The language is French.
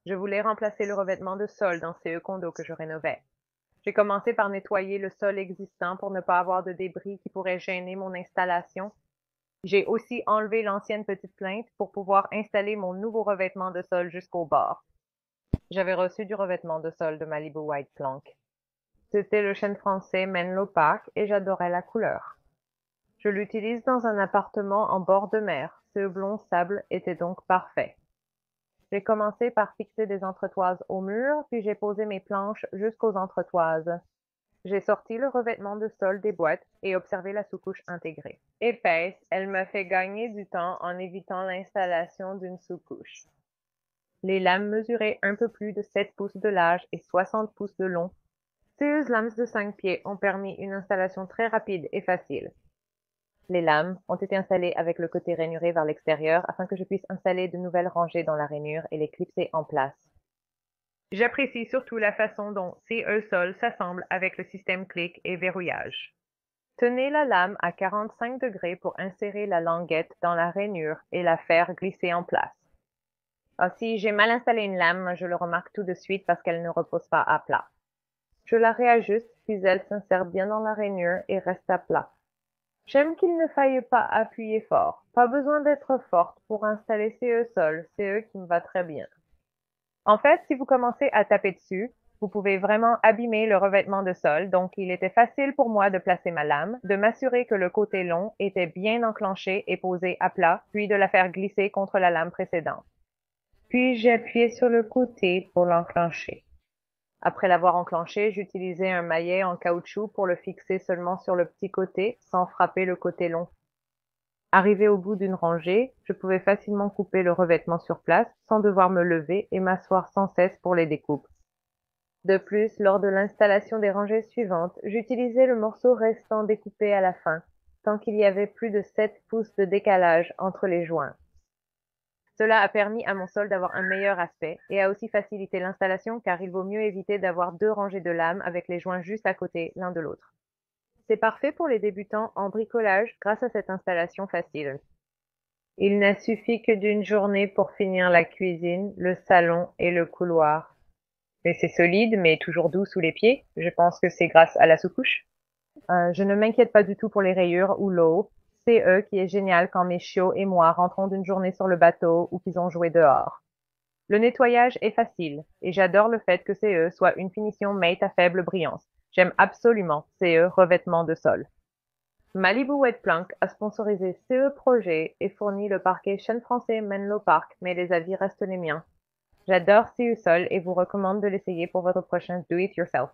Je voulais remplacer le revêtement de sol dans CE Condo que je rénovais. J'ai commencé par nettoyer le sol existant pour ne pas avoir de débris qui pourraient gêner mon installation. J'ai aussi enlevé l'ancienne petite plainte pour pouvoir installer mon nouveau revêtement de sol jusqu'au bord. J'avais reçu du revêtement de sol de Malibu White Plank. C'était le chêne français Menlo Park et j'adorais la couleur. Je l'utilise dans un appartement en bord de mer. Ce blond sable était donc parfait. J'ai commencé par fixer des entretoises au mur, puis j'ai posé mes planches jusqu'aux entretoises. J'ai sorti le revêtement de sol des boîtes et observé la sous-couche intégrée. Épaisse, elle me fait gagner du temps en évitant l'installation d'une sous-couche. Les lames mesuraient un peu plus de 7 pouces de large et 60 pouces de long. Ces lames de 5 pieds ont permis une installation très rapide et facile. Les lames ont été installées avec le côté rainuré vers l'extérieur afin que je puisse installer de nouvelles rangées dans la rainure et les clipser en place. J'apprécie surtout la façon dont CE Sol s'assemble avec le système clic et verrouillage. Tenez la lame à 45 degrés pour insérer la languette dans la rainure et la faire glisser en place. Si j'ai mal installé une lame, je le remarque tout de suite parce qu'elle ne repose pas à plat. Je la réajuste, puis elle s'insère bien dans la rainure et reste à plat. J'aime qu'il ne faille pas appuyer fort. Pas besoin d'être forte pour installer CE Sol, CE qui me va très bien. En fait, si vous commencez à taper dessus, vous pouvez vraiment abîmer le revêtement de sol, donc il était facile pour moi de placer ma lame, de m'assurer que le côté long était bien enclenché et posé à plat, puis de la faire glisser contre la lame précédente. Puis j'ai appuyé sur le côté pour l'enclencher. Après l'avoir enclenché, j'utilisais un maillet en caoutchouc pour le fixer seulement sur le petit côté, sans frapper le côté long. Arrivé au bout d'une rangée, je pouvais facilement couper le revêtement sur place, sans devoir me lever et m'asseoir sans cesse pour les découpes. De plus, lors de l'installation des rangées suivantes, j'utilisais le morceau restant découpé à la fin, tant qu'il y avait plus de 7 pouces de décalage entre les joints. Cela a permis à mon sol d'avoir un meilleur aspect et a aussi facilité l'installation car il vaut mieux éviter d'avoir deux rangées de lames avec les joints juste à côté l'un de l'autre. C'est parfait pour les débutants en bricolage grâce à cette installation facile. Il n'a suffi que d'une journée pour finir la cuisine, le salon et le couloir. Mais c'est solide, mais toujours doux sous les pieds. Je pense que c'est grâce à la sous-couche. Je ne m'inquiète pas du tout pour les rayures ou l'eau. C'est eux qui est génial quand mes chiots et moi rentrons d'une journée sur le bateau ou qu'ils ont joué dehors. Le nettoyage est facile et j'adore le fait que CE soit une finition mate à faible brillance. J'aime absolument CE revêtement de sol. Malibu Wet Plank a sponsorisé CE Projet et fourni le parquet chêne français Menlo Park, mais les avis restent les miens. J'adore CE Sol et vous recommande de l'essayer pour votre prochain do-it-yourself.